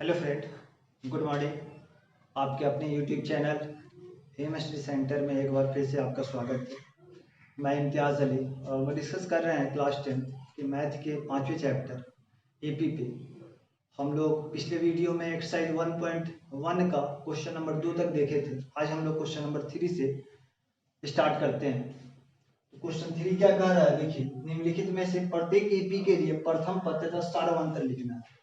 Hello friend, good morning. आपके अपने YouTube channel M study centre में एक बार फिर से आपका स्वागत है। मैं इम्तियाज़ अली और वो डिस्कस कर रहे हैं क्लास 10 के मैथ के 5वें चैप्टर एपी पे। हम लोग पिछले वीडियो में एक्सरसाइज 1.1 का क्वेश्चन नंबर 2 तक देखे थे। आज हम लोग क्वेश्चन नंबर 3 से स्टार्ट करते हैं। तो क्वेश्चन 3 क्या कह रहा है, देखिए, निम्नलिखित में से प्रत्येक एपी के लिए प्रथम पद तथा सारवंतर लिखना है।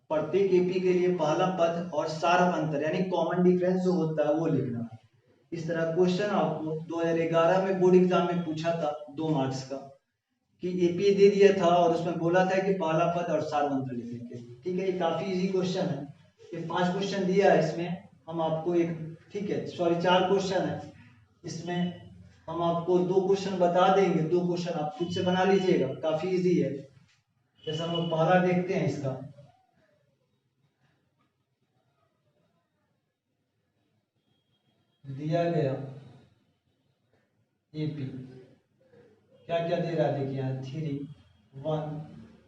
प्रत्येक एपी के लिए पहला पद और सारा अंतर यानी कॉमन डिफरेंस जो होता है वो लिखना है। इस तरह क्वेश्चन आपको 2011 में बोर्ड एग्जाम में पूछा था 2 मार्क्स का कि एपी दे दिया था और उसमें बोला था कि पहला पद और सारा अंतर लिखेंगे। ठीक है, ये काफी इजी क्वेश्चन है। ये 5 क्वेश्चन दिया है, इसमें हम आपको ठीक है, सॉरी 4 क्वेश्चन है। इसमें हम आपको 2 क्वेश्चन बता देंगे, 2 क्वेश्चन आप खुद से बना लीजिएगा, काफी इजी है। जैसे हम लोग पहला देखते हैं, इसका दिया गया एपी क्या क्या दे रहा है, देखिए यहाँ 3 1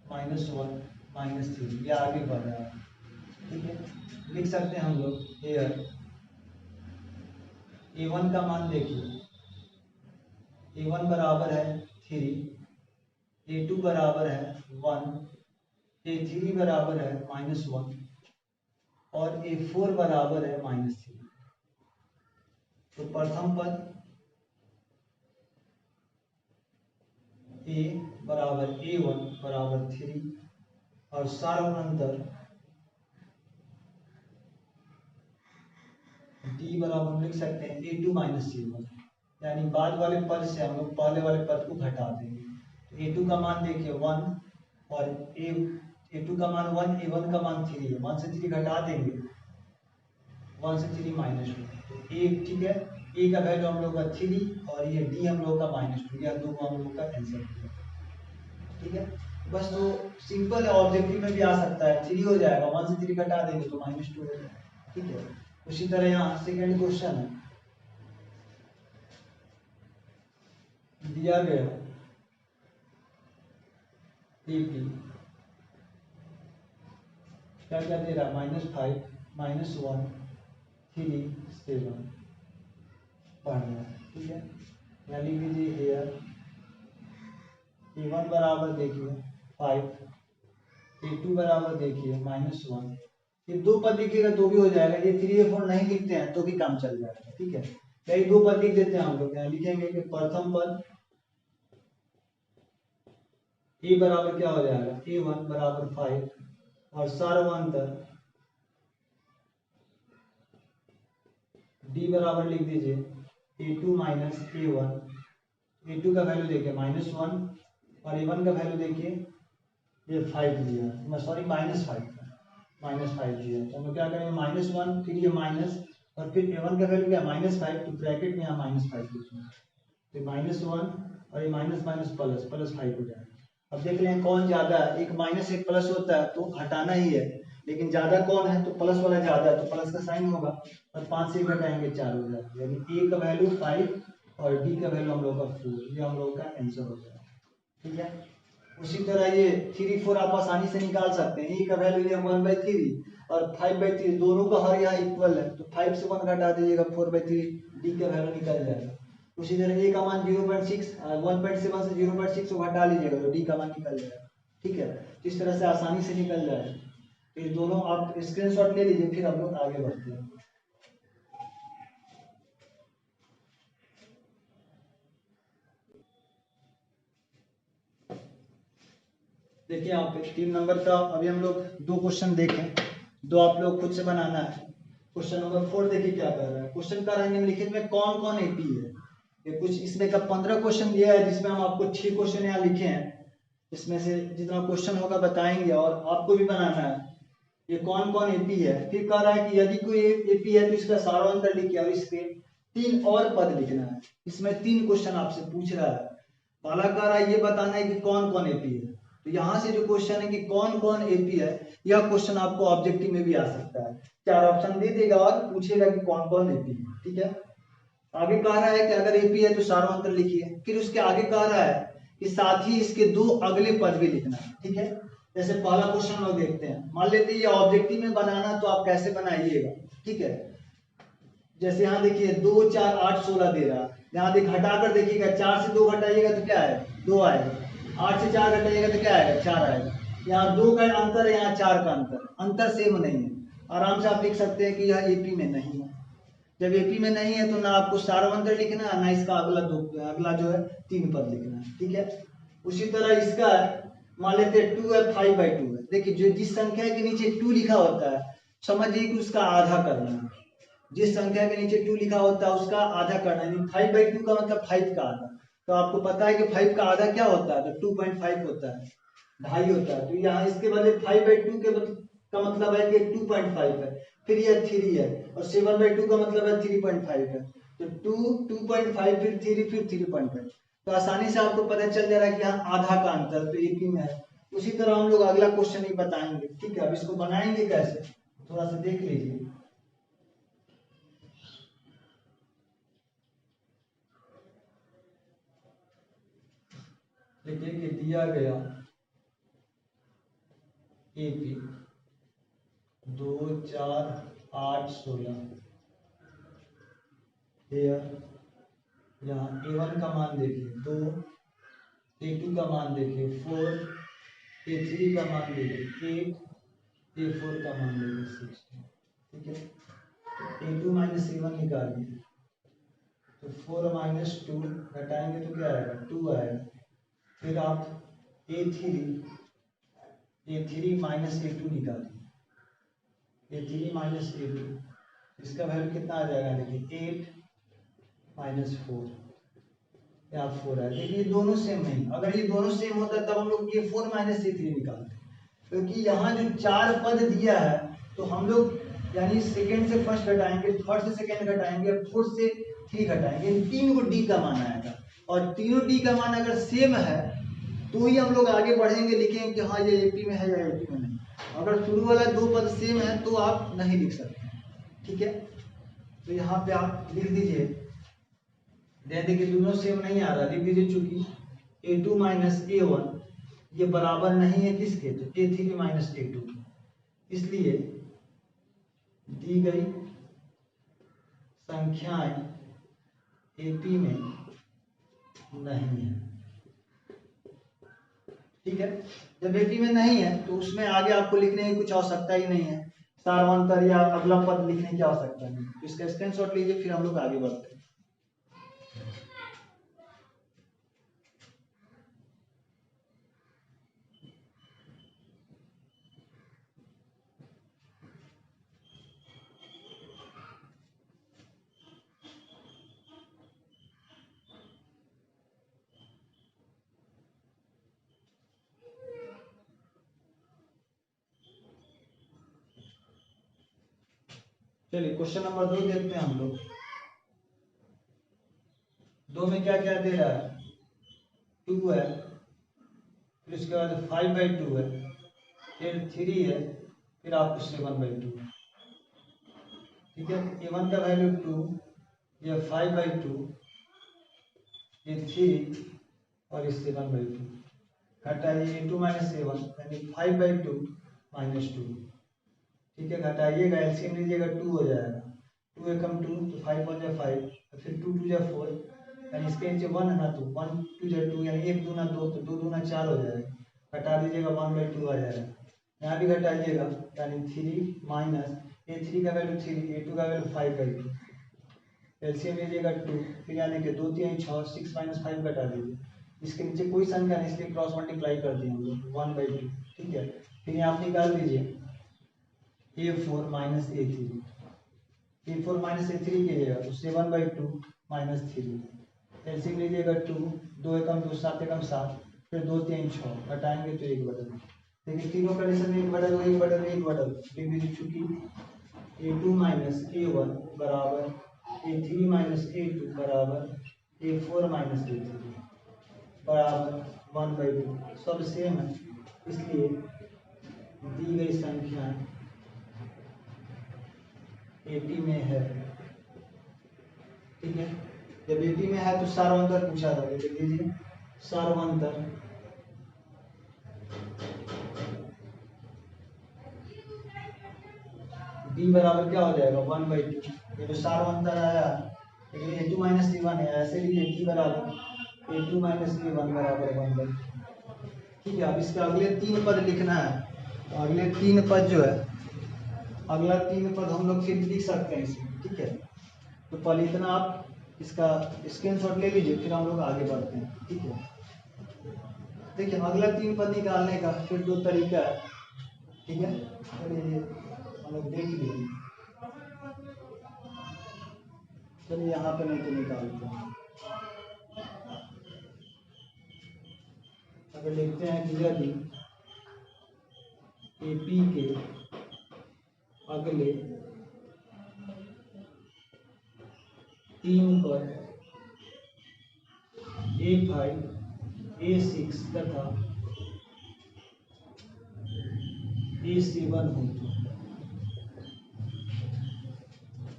-1 -3, ये आगे बढ़ रहा है। ठीक है, लिख सकते हैं हम लोग हेयर a1 का मान देखिए, a1 बराबर है 3, a2 बराबर है 1, a3 बराबर है -1 और a4 बराबर है -3। तो प्रथम पद a बराबर a1 बराबर 3 और सारवंतर d बराबर लिख सकते हैं a2 -c1, यानी बाद वाले पद से हम लोग पहले वाले पद को घटा देंगे। तो a2 का मान देखिए 1 और a2 का मान 1, a1 का मान 3 है। 1 से 3 घटा देंगे, 1 से 3 -1। तो a, ठीक है, a का वैल्यू हम लोग का 3 और ये d हम लोग का -2, यह दो हम लोग का आंसर है। ठीक है, बस तो सिंपल है, ऑब्जेक्टिव में भी आ सकता है, 3 हो जाएगा, 1 से 3 घटा देंगे तो -2 हो जाएगा। ठीक है, उसी तरह यहाँ सेकेंड क्वेश्चन है, दिया गया एपी क्या क्या दे रहा है, -5 -1 3 7 पढ़ना है। ठीक है, यहाँ लिख दीजिए हेयर a1 बराबर देखिए 5, a2 बराबर देखिए -1। ये 2 पद लिखिएगा तो भी हो जाएगा, ये 3 4 नहीं लिखते हैं तो भी काम चल जाएगा। ठीक है, यही 2 पद लिख देते हैं हम लोग। यहाँ लिखेंगे कि प्रथम पद a बराबर क्या हो जाएगा, a1 बराबर 5 और सारवंतर d बराबर लिख दीजिए a2 -a1। a2 का वैल्यू देखिए -1 और a1 का वैल्यू देखिए ये 5 दिया, सॉरी -5 दिया। तो हम लोग क्या करेंगे, -1 फिर ये माइनस और फिर a1 का वैल्यू क्या -5, तो ब्रैकेट में यहाँ -5 लिखेंगे। तो -1 और ये माइनस माइनस प्लस +5 हो जाएगा। अब देख लें कौन ज्यादा है, एक माइनस एक प्लस होता है तो हटाना ही है, लेकिन ज्यादा कौन है तो प्लस वाला ज्यादा है तो प्लस का साइन होगा और 5 से घटाएंगे 4 हो जाएगा, यानी a का वैल्यू 5 और d का वैल्यू हम लोग का 4, ये हम लोग का आंसर हो जाएगा। ठीक है, उसी तरह ये 3 4 आप आसानी से निकाल सकते हैं। a का वैल्यू ये 1/3 और 5/3, दोनों का हर यहाँ इक्वल है तो 5 से 1 घटा दीजिएगा 4/3, d का वैल्यू निकल जाएगा। उसी तरह a का मान 0.6, 1.7 से 0.6 को घटा लीजिएगा तो d का मान निकल जाएगा। ठीक है, इस तरह से आसानी से निकल जाएगा। तो ये दोनों आप स्क्रीनशॉट ले लीजिए, फिर हम लोग आगे बढ़ते हैं। देखिए यहाँ पे 3 नंबर का अभी हम लोग 2 क्वेश्चन देखें, 2 आप लोग खुद से बनाना है। क्वेश्चन नंबर 4 देखिए क्या कर रहा है, क्वेश्चन का निम्नलिखित में कौन कौन एपी है। ये कुछ इसमें का 15 क्वेश्चन दिया है, जिसमें हम आपको 6 क्वेश्चन यहाँ लिखे हैं। इसमें से जितना क्वेश्चन होगा बताएंगे और आपको भी बनाना है ये कौन कौन एपी है। फिर कह रहा है कि यदि कोई एपी है तो इसका सारांतर लिखिए और इसके 3 और पद लिखना है। इसमें 3 क्वेश्चन आपसे पूछ रहा है। पहला कह रहा है ये बताना है कि कौन कौन एपी है। तो यहाँ से जो क्वेश्चन है कि कौन कौन एपी है, यह क्वेश्चन आपको ऑब्जेक्टिव में भी आ सकता है। 4 ऑप्शन दे देगा और पूछेगा कि कौन कौन एपी है। ठीक है, आगे कह रहा है कि अगर एपी है तो सारांतर लिखिए। फिर उसके आगे कह रहा है कि साथ ही इसके 2 अगले पद भी लिखना है। ठीक है, जैसे पहला क्वेश्चन लोग देखते हैं, मान लेते हैं ये ऑब्जेक्टिव में बनाना, तो आप कैसे बनाइएगा, ठीक है। जैसे यहाँ देखिए 2 4 8 16 दे रहा, यहाँ देख हटाकर देखिएगा, 4 से 2 घटाइएगा तो क्या है 2 आएगा, 8 से 4 घटाइएगा तो क्या आएगा 4 आएगा। यहाँ 2 का अंतर है, यहाँ 4 का अंतर सेम नहीं है। आराम से आप लिख सकते हैं कि यह एपी में नहीं है। जब एपी में नहीं है तो ना आपको सारवंतर लिखना है, ना इसका अगला जो है 3 पद लिखना है, ठीक है। उसी तरह इसका मान लेते हैं 2 है 5/2 है। देखिए जो जिस संख्या के नीचे 2 लिखा होता है समझिए कि उसका आधा करना है। जिस संख्या के नीचे 2 लिखा होता है उसका आधा करना है। 5/2 का मतलब 5 का आधा। तो आपको पता है कि 5 का आधा क्या होता है, तो 2.5 होता है, 2.5 होता है। तो यहाँ इसके बदले 5/2 के का मतलब है कि 2.5 है, फिर यह 3 है, और 7/2 का मतलब है 3.5 है। तो 2 2.5 फिर 3 फिर 3.5। तो आसानी से आपको पता चल जा रहा है कि यहाँ आधा का अंतर तो एपी में है। उसी तरह हम लोग अगला क्वेश्चन ही बताएंगे, ठीक है। अब इसको बनाएंगे कैसे थोड़ा सा देख लीजिए। देखिए कि दिया गया एपी 2 4 8 16 यहाँ A1 का मान देखिए 2, A2 का मान देखिए 4, A3 का मान देखिए 8, A4 का मान देखिए 6, ठीक है। तो A2 माइनस A1 निकालिए, तो 4 माइनस 2 घटाएंगे तो क्या आएगा 2 आएगा। फिर आप A3 माइनस A2 निकालिए, A3 माइनस A2, इसका वैल्यू कितना आ जाएगा, देखिए 8 माइनस 4, या 4 है। देखिए दोनों सेम नहीं, अगर ये दोनों सेम होता तब हम लोग ये 4 माइनस A3 निकालते, क्योंकि यहाँ जो 4 पद दिया है तो हम लोग यानी सेकंड से फर्स्ट घटाएंगे, थर्ड से सेकंड घटाएंगे, फोर्थ से 3 घटाएंगे, इन 3 को डी का मान आएगा। और तीनों डी का मान अगर सेम है तो ही हम लोग आगे बढ़ेंगे, लिखेंगे कि हाँ ये एपी में है या एपी में नहीं। अगर शुरू वाला 2 पद सेम है तो आप नहीं लिख सकते, ठीक है। तो यहाँ पे आप लिख दीजिए, देखिए दोनों सेम नहीं आ रहा, लिख दीजिए चूंकि A2 माइनस A1 ये बराबर नहीं है किसके, तो A3 माइनस A2, इसलिए दी गई संख्याएं एपी में नहीं है, ठीक है। जब एपी में नहीं है तो उसमें आगे आपको लिखने की कुछ आवश्यकता ही नहीं है, सारवंतर या अगला पद लिखने की आवश्यकता नहीं। तो इसका स्क्रीनशॉट लीजिए, फिर हम लोग आगे बढ़ते हैं। चलिए क्वेश्चन नंबर 2 देखते हैं हम लोग। 2 में क्या क्या दे रहा है, 2 है, फिर उसके बाद 5/2 है, फिर 3 है, फिर आपको 7/2, ठीक है। A1 का वैल्यू 2, ये 5/2, ये 3 और ये 7/2। घटाइए A2 माइनस A1 यानी 5/2 माइनस 2, ठीक है। घटाइएगा, एलसीएम लीजिएगा 2 हो जाएगा, 2 एकम 2 तो 5 1 जा 5, फिर 2 2 जा 4, यानी इसके नीचे 1 है ना, तो 1 2 जा 2 यानी 1 दूना 2, तो 2 दूना 4 हो जाएगा। घटा दीजिएगा 1/2 आ जाएगा। यहाँ भी घटाइएगा यानी 3 माइनस A3 का वैल्यू 3, A2 का वैल्यू 5/2, एलसीएम लीजिएगा 2, फिर यानी कि 2 3 6, 6 माइनस 5 घटा दीजिए। इसके नीचे कोई संख्या नहीं इसलिए क्रॉस मल्टीप्लाई कर दिए हम लोग 1/2, ठीक है। फिर आप निकाल दीजिए A4 minus A3, A4 minus A3 कीजिएगा तो 7/2 माइनस 3, एलसीएम लीजिएगा 2, 2 एकम 2, 7 एकम 7, फिर 2 3 6, घटाएंगे तो 1/2। देखिए तीनों कंडीशन में 1/2 1/2 1/2, लिख दीजिए चूंकि A2 माइनस A1 बराबर A3 माइनस A2 बराबर A4 माइनस A3 बराबर 1/2, सब सेम है, इसलिए दी गई संख्या एपी में है, ठीक है। जब एपी में है तो सारवंतर पूछा था, लिख लीजिए सारवंतर डी बराबर क्या हो जाएगा 1/2। ये जो सारा अंतर आया ये a2 माइनस a1 है, ऐसे लिखिए डी बराबर a2 माइनस a1 बराबर 1/2। ठीक है, अब इसके अगले 3 पद लिखना है। तो अगले 3 पद जो है, अगला 3 पद हम लोग फिर लिख सकते हैं इसमें। ठीक है, तो पहले इतना आप इसका स्क्रीनशॉट ले लीजिए, फिर हम लोग आगे बढ़ते हैं। ठीक है, देखिए अगला 3 पद निकालने का फिर 2 तरीका है। ठीक है, चलिए हम लोग देख लीजिए। चलिए यहाँ पे नहीं तो निकालते हैं। अगर देखते हैं कि यदि AP के अगले 3 पद A5, A6 तथा A7 हो,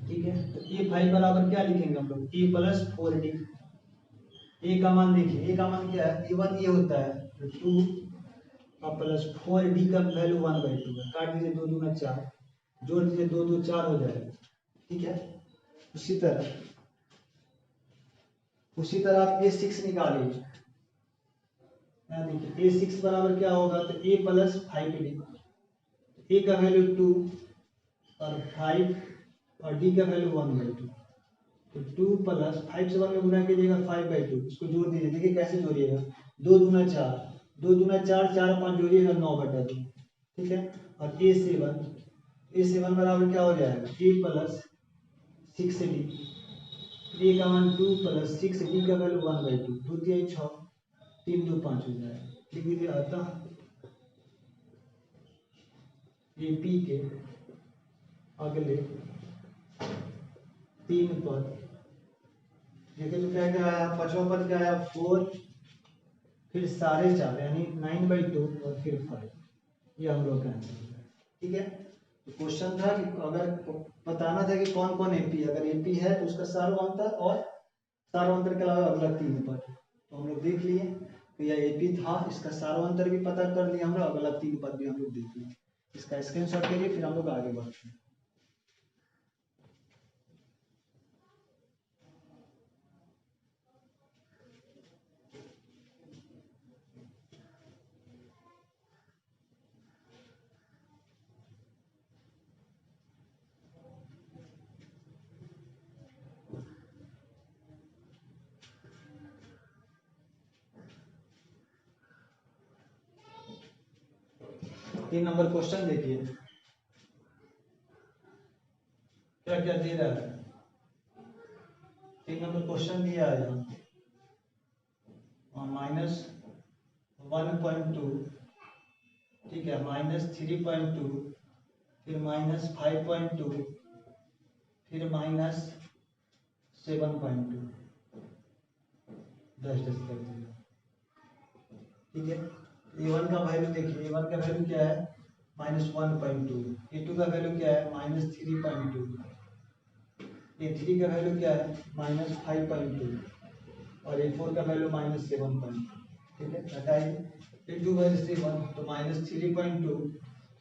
ठीक है, तो A5 बराबर क्या लिखेंगे हम लोग, A प्लस 4D। ए का मान देखिए, ए का मान क्या है, A1 ये होता है, तो 2 और प्लस 4D का वैल्यू 1/2 है। काट दीजिए, 2 दूना 4, जोड़ दीजिए 2 2 4 हो जाएगा। ठीक है, उसी तरह आप A6 निकालिए। यहाँ देखिए A6 बराबर क्या होगा, तो A प्लस 5D। ए का वैल्यू 2 और 5 और डी का वैल्यू 1/2। तो 2 प्लस 5 से 1 में गुना कीजिएगा 5/2, इसको जोड़ दीजिए। देखिए कैसे जोड़िएगा, 2 दूना 4, 2 दूना 4, 4 5 जोड़िएगा 9/2। ठीक है, और A7 बराबर क्या हो जाएगा, A प्लस 6D। ए का मान 2 प्लस 6, डी का वैल्यू 1/2, 2 3 6, 3 2 5 हो जाएगा। लिख दीजिए, अतः AP के अगले 3 पद, देखिए तो क्या क्या आया, 5वां पद क्या आया 4, फिर 4.5 यानी 9/2 और फिर 5। ये हम लोग का आंसर है। ठीक है, तो क्वेश्चन था कि अगर बताना था कि कौन कौन एपी, अगर एपी है तो उसका सार्वअंतर और सार्वअंतर के अलावा अगला 3 पद। तो हम लोग देख लिए तो यह एपी था, इसका सार्वअंतर भी पता कर लिया हम लोग, अगला 3 पद भी हम लोग देख लिए। इसका स्क्रीनशॉट लीजिए, फिर हम लोग आगे बढ़ते हैं। तीन नंबर क्वेश्चन देखिए क्या क्या दे रहा है। 3 नंबर क्वेश्चन दिया है -1.2, ठीक है, -3.2, फिर -5.2, फिर -7.2, 10 कर दिया। ठीक है, A1 का वैल्यू देखिए, A1 का वैल्यू क्या है -1.2, A2 का वैल्यू क्या है -3.2, A3 का वैल्यू क्या है -5.2 और A4 का वैल्यू -7.2। ठीक है, घटाइए, A2 माइनस 1 तो -3.2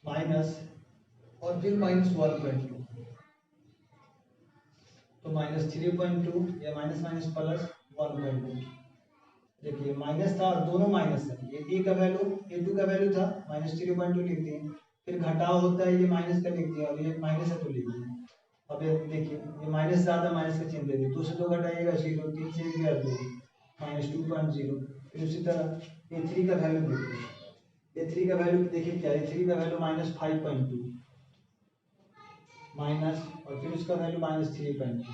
माइनस और फिर -1.2, तो -3.2 या माइनस माइनस प्लस 1.2। देखिए माइनस था और दोनों माइनस है, ये ए का वैल्यू A2 का वैल्यू था -3.2 लिख दिए, फिर घटाव होता है ये माइनस का लिख दिया और ये माइनस है तो लिख दिए। अब ये देखिए ये माइनस ज्यादा, माइनस का चिन्ह दे दिए, 2 से 2 घटाइएगा 0, 3 से 1 गया 2, -2.0। फिर उसी तरह A3 का वैल्यू देखिए, A3 का वैल्यू देखिए क्या, A3 का वैल्यू -5.2 माइनस और फिर उसका वैल्यू -3.2।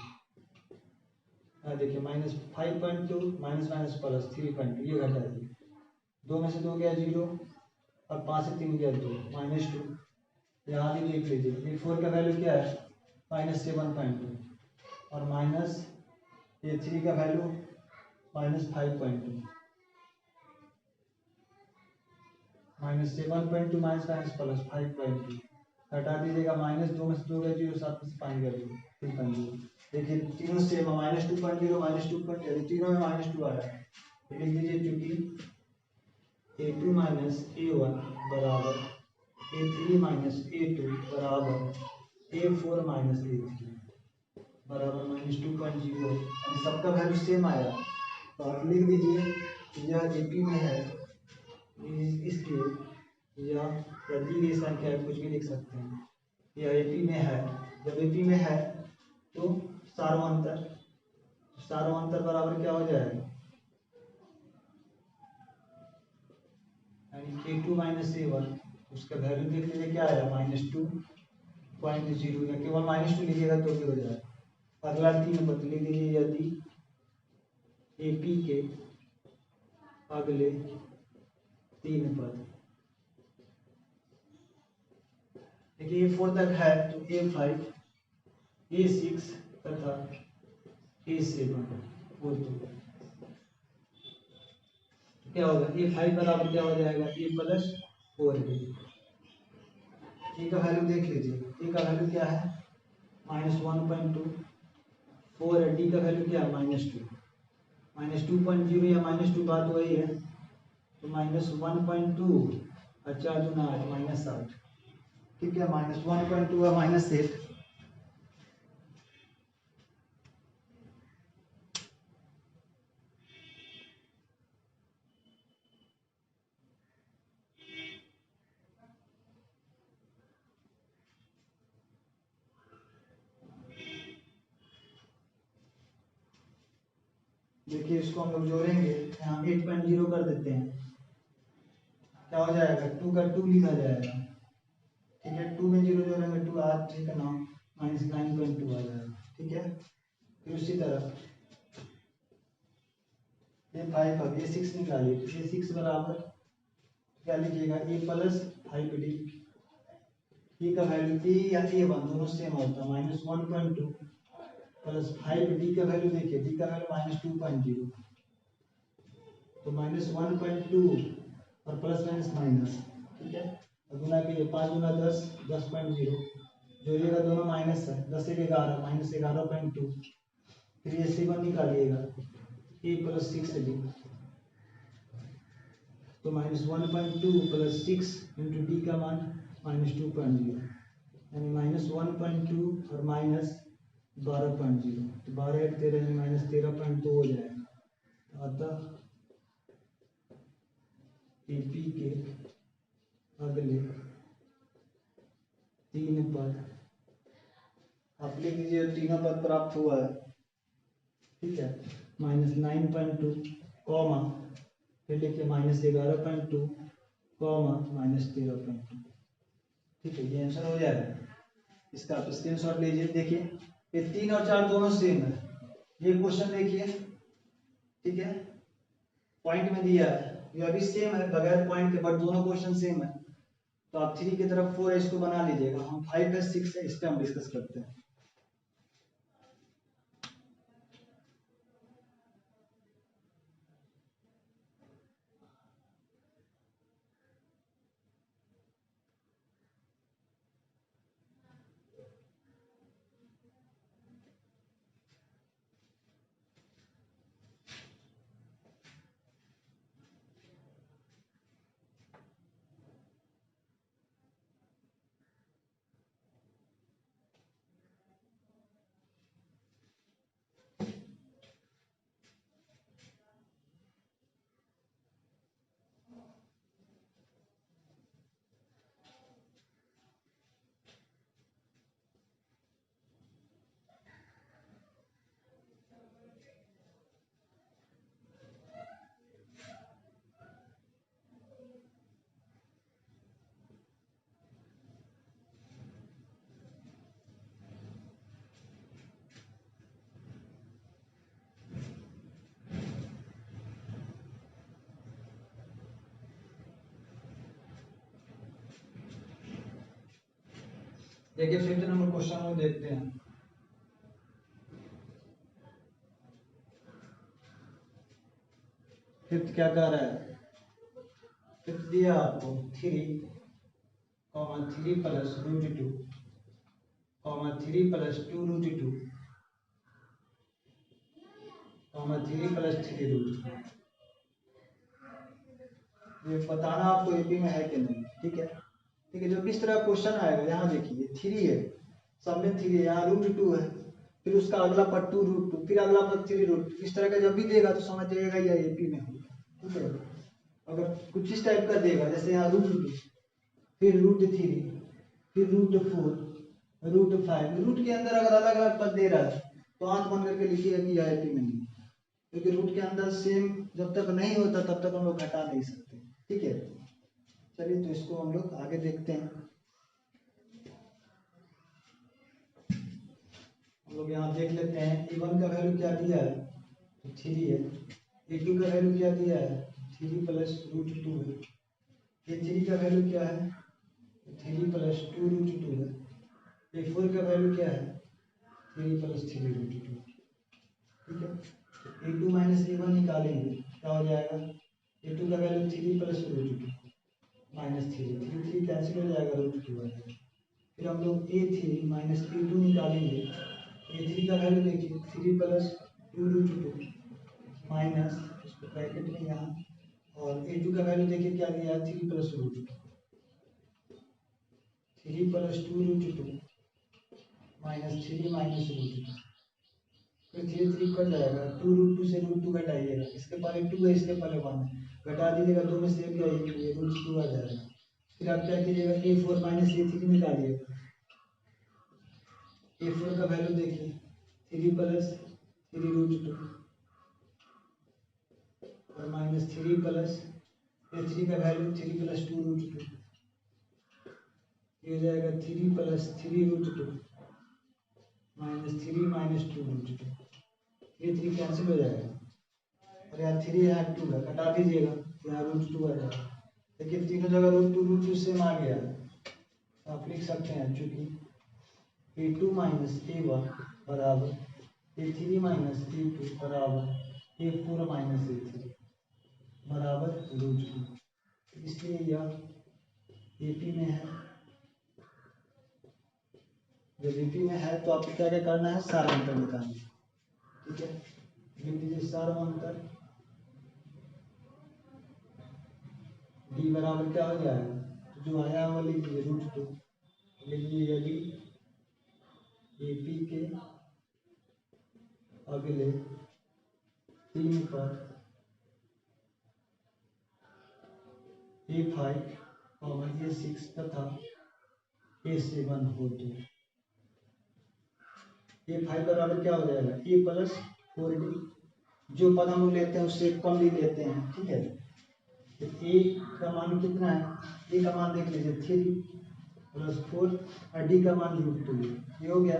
देखिए -5.2 माइनस माइनस प्लस 3.2, ये घटा दिए, 2 में से 2 गया 0 और 5 से 3 गया 2, -2। यहाँ भी देख लीजिए A4 का वैल्यू क्या है -7.2 और माइनस A3 का वैल्यू -5.2, -7.2 माइनस माइनस प्लस 5.2, हटा दीजिएगा, -2 में से 2 गया 0, 7 में से 5 गया 2, 3.0। देखिए तीनों से -2.0 -2.0 तीनों में -2 आ रहा है, तो लिख दीजिए क्योंकि A2 माइनस A1 बराबर A3 माइनस A2 बराबर A4 माइनस A3 बराबर -2.0, यानी सबका वैल्यू सेम आया। तो आप लिख दीजिए यह AP में है, इसलिए यह दी गई संख्या है, कुछ भी लिख सकते हैं, यह AP में है। जब AP में है तो सार्वंतर बराबर क्या हो जाएगा, यानी A2 माइनस A1, उसका वैल्यू देख लीजिए क्या आया -2.0, या केवल -2 लीजिएगा तो भी हो जाएगा। अगला 3 पद लिख लीजिए, यदि AP के अगले 3 पद, देखिए A4 तक है तो A5, A6 तथा A7 4 तो क्या होगा, A5 बराबर क्या हो जाएगा A प्लस 4B। ए का वैल्यू देख लीजिए, ए का वैल्यू क्या है -1.2, 4 है, डी का वैल्यू क्या है -2.0 या -2 बात वही है, तो -1.2 और 4 दूना 8 -8, ठीक है, -1.2 और -8। देखिए इसको हम लोग जोड़ेंगे, यहाँ 8.0 कर देते हैं, क्या हो जाएगा 2 का 2 लिखा जाएगा, ठीक है, 2 में 0 जोड़ेंगे 2 8 ठीक है ना, -9.2 आ जाएगा, ठीक है। फिर उसी तरह A5 अब A6 निकालिए, तो A6 बराबर क्या लीजिएगा A प्लस 5D, E का वैल्यू A या A1 दोनों सेम होता है, -1.2 प्लस 5D का वैल्यू देखिए, D का वैल्यू -2.0, तो -1.2 और प्लस माइनस, ठीक है, और गुना कीजिए 5 गुना 10 10.0, जोड़िएगा दोनों माइनस है, 10 से 11 -11.2, फिर ये C1 निकालिएगा A प्लस 6D, तो -1.2 प्लस 6 इंटू डी का मान -2.0, यानी -1.2 और -12.0, तो 12 एक 13 -13.2 हो जाएगा। अतः AP के अगले 3 पद आप लिख लीजिए, तीनों पद प्राप्त हुआ है, ठीक है, -9.2 कॉमा फिर लिखिए -11.2 कॉमा -13.2, ठीक है, ये आंसर हो जाएगा। इसका आप स्क्रीनशॉट लीजिए, देखिए ये 3 और 4 दोनों सेम है, ये क्वेश्चन देखिए, ठीक है, पॉइंट में दिया है, ये अभी सेम है बगैर पॉइंट के, बट दोनों क्वेश्चन सेम है, तो आप 3 की तरफ 4 इसको बना लीजिएगा, हम 5 है 6 है, इस पर हम डिस्कस करते हैं। देखिए 5th नंबर क्वेश्चन को देखते हैं। फिफ्थ क्या कह रहा है, फिफ्थ दिया आपको 3 प्लस √2 3 प्लस 2 √2 3 प्लस 3 √2, ये बताना आपको एपी में है कि नहीं, ठीक है। ठीक है, जो किस तरह क्वेश्चन आएगा, यहाँ देखिए 3 है, सब में 3 है, यहाँ √2 है, फिर उसका अगला पद 2√2, फिर अगला पद 3√2। इस तरह का जब भी देगा तो समझ जाएगा या AP में होगा, ठीक है। अगर कुछ इस टाइप का देगा, जैसे यहाँ √2, फिर √3, फिर √4, √5, रूट के अंदर अगर अलग अलग पद दे रहा है तो आंख बंद करके लिखिए कि यह AP में नहीं, क्योंकि रूट के अंदर सेम जब तक नहीं होता तब तक हम लोग घटा नहीं सकते, ठीक है। चलिए तो इसको हम लोग आगे देखते हैं। हम लोग यहाँ देख लेते हैं A1 का वैल्यू क्या दिया है, तो 3 है। A2 का वैल्यू क्या दिया है, 3 प्लस √2 है। A3 का वैल्यू क्या है, 3 प्लस 2√2 है। A4 का वैल्यू क्या है, 3 प्लस 3√2, ठीक है। A2 माइनस A1 निकालेंगे, क्या हो जाएगा, A2 का वैल्यू 3 प्लस √2 माइनस 3 कैंसिल हो जाएगा, √2 आ जाएगा। फिर हम लोग A3 माइनस A2 निकालेंगे, A3 का वैल्यू देखिए 3 प्लस 2√2 माइनस, इसको ब्रैकेट में यहाँ, और A2 का वैल्यू देखिए क्या दिया है, 3 प्लस √2, 3 प्लस 2√2 माइनस 3 माइनस √2, फिर 3 कट जाएगा, 2√2 से √2 घटाइएगा, इसके पहले 2 है, इसके पहले 1 है, घटा दीजिएगा, 2 में से एक जाइए, ये √2 आ जाएगा। फिर आप क्या कीजिएगा, A4 माइनस A3 निकालिएगा। A4 का वैल्यू देखिए 3 प्लस 3√2 और माइनस 3 प्लस A3 का वैल्यू 3 प्लस 2√2, ये हो जाएगा 3 प्लस 3√2 माइनस 3 माइनस 2√2, ये 3 कैंसिल हो जाएगा, और यहाँ 3 यहाँ 2 है, घटा दीजिएगा, यहाँ √2 आ जाएगा। लेकिन तीनों जगह √2 सेम आ गया, आप लिख सकते हैं चूंकि A2 माइनस A1 बराबर A3 माइनस A2 बराबर A4 माइनस A3 बराबर √2, इसलिए यह AP में है। जब AP में है तो आपको क्या क्या करना है, सारा अंतर निकालना, ठीक है। लिख दीजिए सारा अंतर, D बराबर क्या हो जाएगा, जो आया वो लिख दीजिए √2, लिखिए यदि AP के अगले 3 पर A5, A6 तथा A7 हो तो A5 बराबर क्या हो जाएगा, A प्लस 4D, जो पद हम लोग लेते हैं उससे कम भी लेते हैं, ठीक है। तो A का मान कितना है, A का मान देख लीजिए 3 प्लस 4 और D का मान √2, ये हो गया।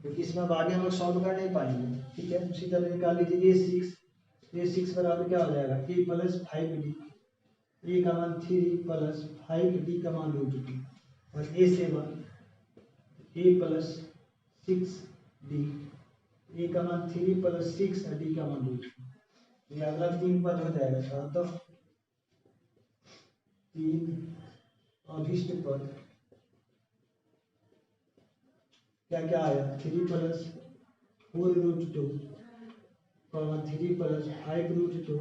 तो इसमें अब आगे हम लोग सॉल्व कर नहीं पाएंगे, ठीक है। उसी तरह निकाल लीजिए A6 बराबर क्या हो जाएगा, A प्लस 5D, A का मान 3 प्लस 5D का मान √2, और A7 A plus 6D, A का मान 3 प्लस 6 और D का मान √2। ये अगला 3 पद हो जाएगा, तो 3 अभिष्ट पद क्या क्या आया, 3 प्लस 4√2 3 प्लस 5√2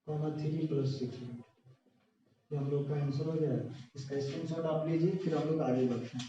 3 प्लस 6, ये हम लोग का आंसर हो जाएगा। इसका स्क्रीनशॉट आप लीजिए, फिर हम लोग आगे बढ़ते हैं।